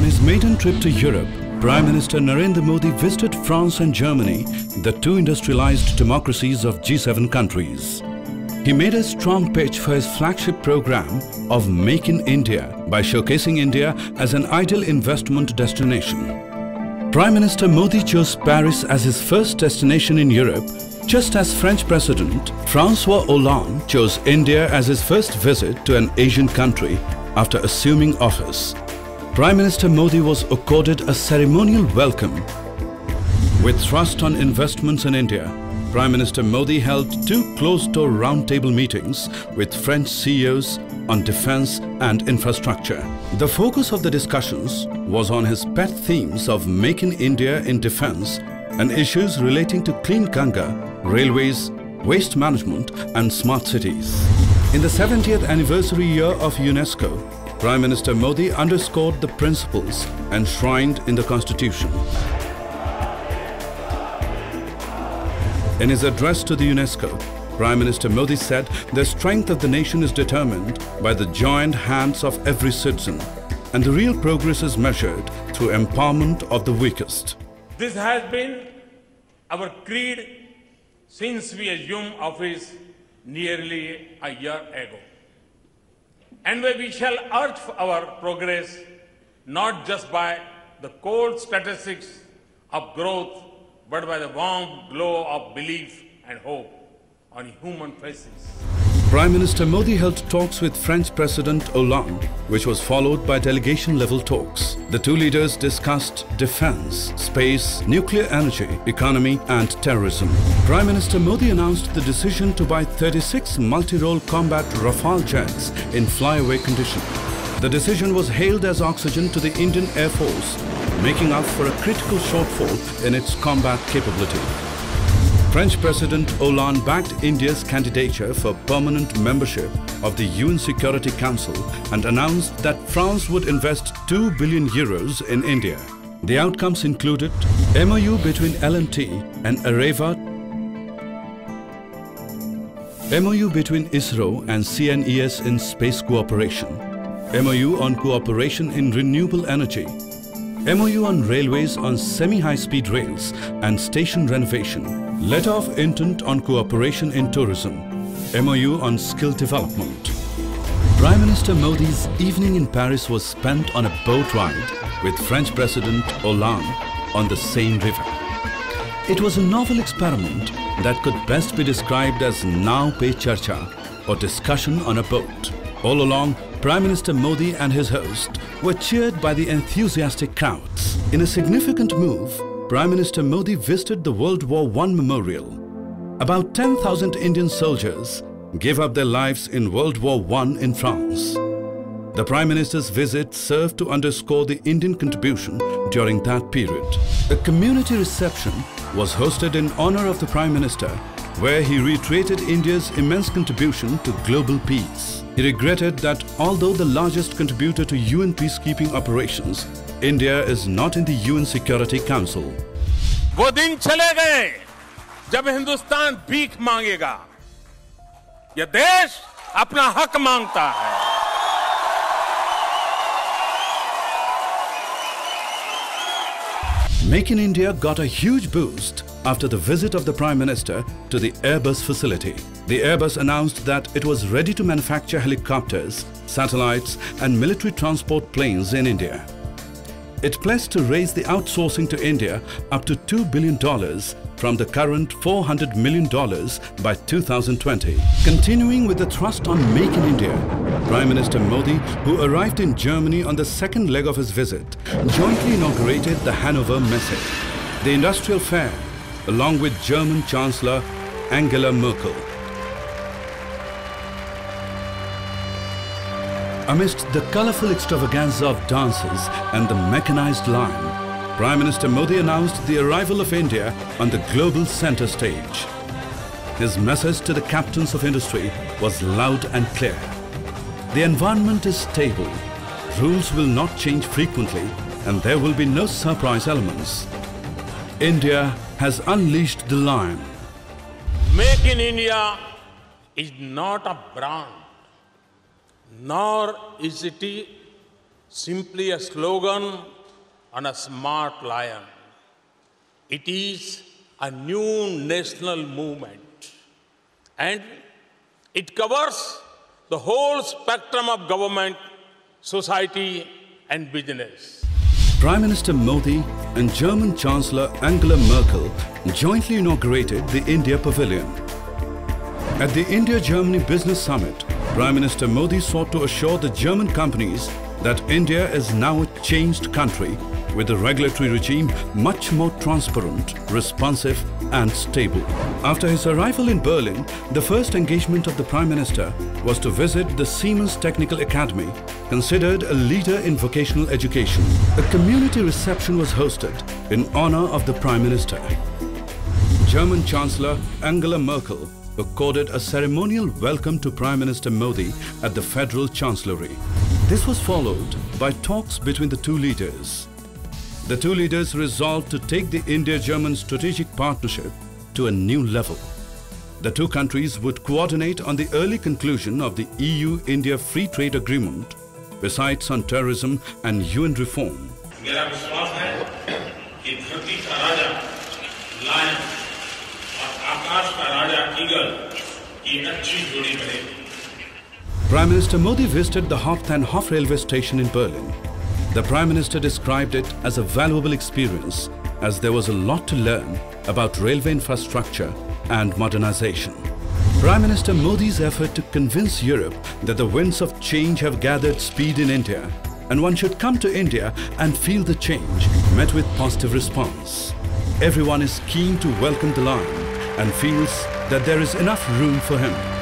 his maiden trip to Europe, Prime Minister Narendra Modi visited France and Germany, the two industrialized democracies of G7 countries. He made a strong pitch for his flagship program of Make in India by showcasing India as an ideal investment destination. Prime Minister Modi chose Paris as his first destination in Europe, just as French President François Hollande chose India as his first visit to an Asian country after assuming office. Prime Minister Modi was accorded a ceremonial welcome. With thrust on investments in India, Prime Minister Modi held two closed-door roundtable meetings with French CEOs on defense and infrastructure. The focus of the discussions was on his pet themes of Make in India in defense and issues relating to clean Ganga, railways, waste management and smart cities. In the 70th anniversary year of UNESCO, Prime Minister Modi underscored the principles enshrined in the Constitution. In his address to the UNESCO, Prime Minister Modi said the strength of the nation is determined by the joined hands of every citizen, and the real progress is measured through empowerment of the weakest. This has been our creed since we assumed office nearly a year ago. And we shall urge our progress not just by the cold statistics of growth, but by the warm glow of belief and hope on human faces. Prime Minister Modi held talks with French President Hollande, which was followed by delegation-level talks. The two leaders discussed defense, space, nuclear energy, economy and terrorism. Prime Minister Modi announced the decision to buy 36 multi-role combat Rafale jets in flyaway condition. The decision was hailed as oxygen to the Indian Air Force, making up for a critical shortfall in its combat capability. French President Hollande backed India's candidature for permanent membership of the UN Security Council and announced that France would invest 2 billion euros in India. The outcomes included MOU between L&T and Areva, MOU between ISRO and CNES in space cooperation, MOU on cooperation in renewable energy, MOU on railways on semi-high-speed rails and station renovation, Letter of Intent on cooperation in tourism, MOU on skill development. Prime Minister Modi's evening in Paris was spent on a boat ride with French President Hollande on the Seine River. It was a novel experiment that could best be described as Nao Pe Charcha, or discussion on a boat. All along, Prime Minister Modi and his host were cheered by the enthusiastic crowds. In a significant move, Prime Minister Modi visited the World War I Memorial. About 10,000 Indian soldiers gave up their lives in World War I in France. The Prime Minister's visit served to underscore the Indian contribution during that period. A community reception was hosted in honor of the Prime Minister, where he reiterated India's immense contribution to global peace. He regretted that although the largest contributor to UN peacekeeping operations, India is not in the UN Security Council. वो दिन चले गए जब हिंदुस्तान भीख मांगेगा। यह देश अपना हक मांगता है। Make in India got a huge boost after the visit of the Prime Minister to the Airbus facility. The Airbus announced that it was ready to manufacture helicopters, satellites and military transport planes in India. It pledged to raise the outsourcing to India up to $2 billion from the current $400 million by 2020. Continuing with the thrust on Make in India, Prime Minister Modi, who arrived in Germany on the second leg of his visit, jointly inaugurated the Hanover Messe, the industrial fair, along with German Chancellor Angela Merkel. Amidst the colourful extravaganza of dances and the mechanized line, Prime Minister Modi announced the arrival of India on the global centre stage. His message to the captains of industry was loud and clear. The environment is stable, rules will not change frequently, and there will be no surprise elements. India has unleashed the lion. Make in India is not a brand, nor is it simply a slogan on a smart lion. It is a new national movement, and it covers the whole spectrum of government, society, and business. Prime Minister Modi and German Chancellor Angela Merkel jointly inaugurated the India Pavilion. At the India-Germany Business Summit, Prime Minister Modi sought to assure the German companies that India is now a changed country with a regulatory regime much more transparent, responsive and stable. After his arrival in Berlin, the first engagement of the Prime Minister was to visit the Siemens Technical Academy, considered a leader in vocational education. A community reception was hosted in honor of the Prime Minister. German Chancellor Angela Merkel accorded a ceremonial welcome to Prime Minister Modi at the Federal Chancellery. This was followed by talks between the two leaders. The two leaders resolved to take the India-German strategic partnership to a new level. The two countries would coordinate on the early conclusion of the EU-India Free Trade Agreement, besides on terrorism and UN reform. मेरा विश्वास है कि धरती का राजा lion और आकाश का राजा eagle की अच्छी जोड़ी बनेगी. Prime Minister Modi visited the Hauptbahnhof railway station in Berlin. The Prime Minister described it as a valuable experience as there was a lot to learn about railway infrastructure and modernization. Prime Minister Modi's effort to convince Europe that the winds of change have gathered speed in India and one should come to India and feel the change met with positive response. Everyone is keen to welcome the lion and feels that there is enough room for him.